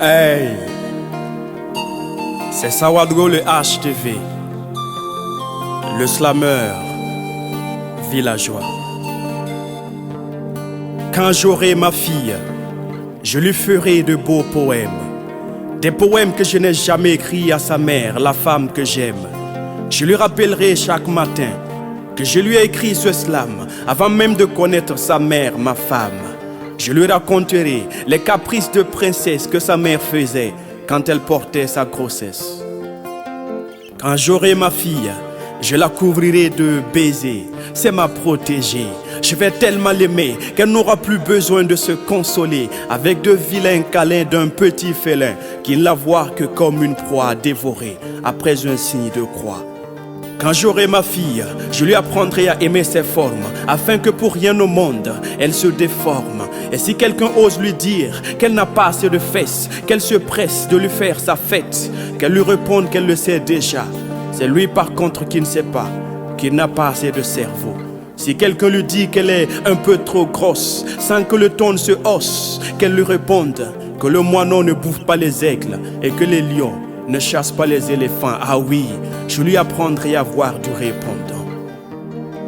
Hey, c'est Sawadro le HTV, le slammer villageois. Quand j'aurai ma fille, je lui ferai de beaux poèmes. Des poèmes que je n'ai jamais écrits à sa mère, la femme que j'aime. Je lui rappellerai chaque matin que je lui ai écrit ce slam avant même de connaître sa mère, ma femme. Je lui raconterai les caprices de princesse que sa mère faisait quand elle portait sa grossesse. Quand j'aurai ma fille, je la couvrirai de baisers. C'est ma protégée. Je vais tellement l'aimer qu'elle n'aura plus besoin de se consoler avec de vilains câlins d'un petit félin qui ne la voit que comme une proie dévorée après un signe de croix. Quand j'aurai ma fille, je lui apprendrai à aimer ses formes, afin que pour rien au monde, elle se déforme. Et si quelqu'un ose lui dire qu'elle n'a pas assez de fesses, qu'elle se presse de lui faire sa fête, qu'elle lui réponde qu'elle le sait déjà. C'est lui par contre qui ne sait pas, qu'il n'a pas assez de cerveau. Si quelqu'un lui dit qu'elle est un peu trop grosse, sans que le ton se hausse, qu'elle lui réponde que le moineau ne bouffe pas les aigles et que les lions ne chassent pas les éléphants. Ah oui, je lui apprendrai à voir du répondant.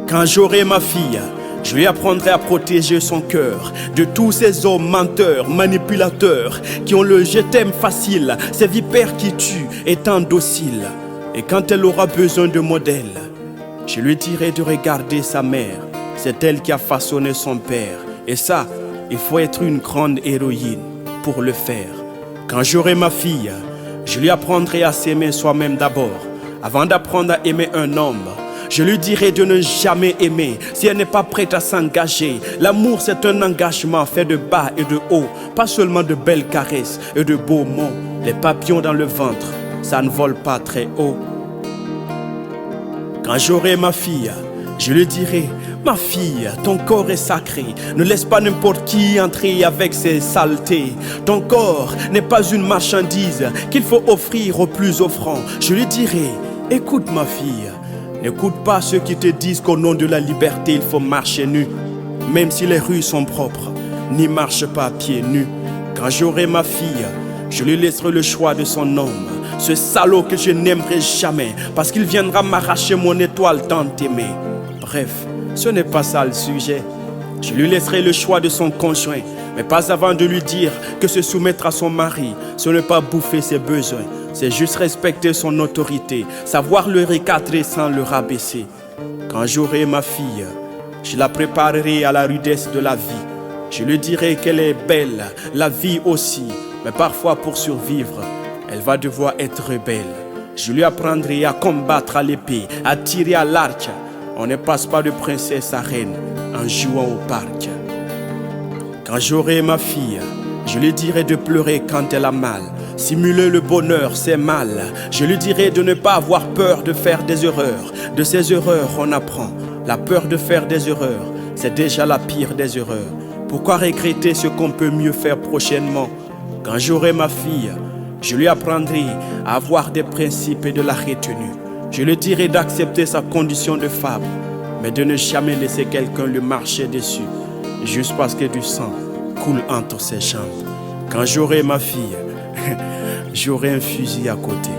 Quand j'aurai ma fille, je lui apprendrai à protéger son cœur de tous ces hommes menteurs, manipulateurs, qui ont le je t'aime facile, ces vipères qui tuent étant dociles. Et quand elle aura besoin de modèle, je lui dirai de regarder sa mère. C'est elle qui a façonné son père. Et ça, il faut être une grande héroïne pour le faire. Quand j'aurai ma fille, je lui apprendrai à s'aimer soi-même d'abord, avant d'apprendre à aimer un homme. Je lui dirai de ne jamais aimer si elle n'est pas prête à s'engager. L'amour, c'est un engagement fait de bas et de haut, pas seulement de belles caresses et de beaux mots. Les papillons dans le ventre, ça ne vole pas très haut. Quand j'aurai ma fille, je lui dirai: ma fille, ton corps est sacré. Ne laisse pas n'importe qui entrer avec ses saletés. Ton corps n'est pas une marchandise qu'il faut offrir aux plus offrants. Je lui dirai: écoute ma fille, n'écoute pas ceux qui te disent qu'au nom de la liberté il faut marcher nu. Même si les rues sont propres, n'y marche pas à pieds nus. Quand j'aurai ma fille, je lui laisserai le choix de son homme. Ce salaud que je n'aimerai jamais, parce qu'il viendra m'arracher mon étoile tant aimée. Bref, ce n'est pas ça le sujet. Je lui laisserai le choix de son conjoint, mais pas avant de lui dire que se soumettre à son mari, ce n'est pas bouffer ses besoins. C'est juste respecter son autorité, savoir le recadrer sans le rabaisser. Quand j'aurai ma fille, je la préparerai à la rudesse de la vie. Je lui dirai qu'elle est belle, la vie aussi, mais parfois pour survivre, elle va devoir être rebelle. Je lui apprendrai à combattre à l'épée, à tirer à l'arc. On ne passe pas de princesse à reine en jouant au parc. Quand j'aurai ma fille, je lui dirai de pleurer quand elle a mal. Simuler le bonheur, c'est mal. Je lui dirai de ne pas avoir peur de faire des erreurs. De ces erreurs, on apprend. La peur de faire des erreurs, c'est déjà la pire des erreurs. Pourquoi regretter ce qu'on peut mieux faire prochainement? Quand j'aurai ma fille, je lui apprendrai à avoir des principes et de la retenue. Je lui dirai d'accepter sa condition de femme, mais de ne jamais laisser quelqu'un lui marcher dessus, juste parce que du sang coule entre ses jambes. Quand j'aurai ma fille, j'aurai un fusil à côté.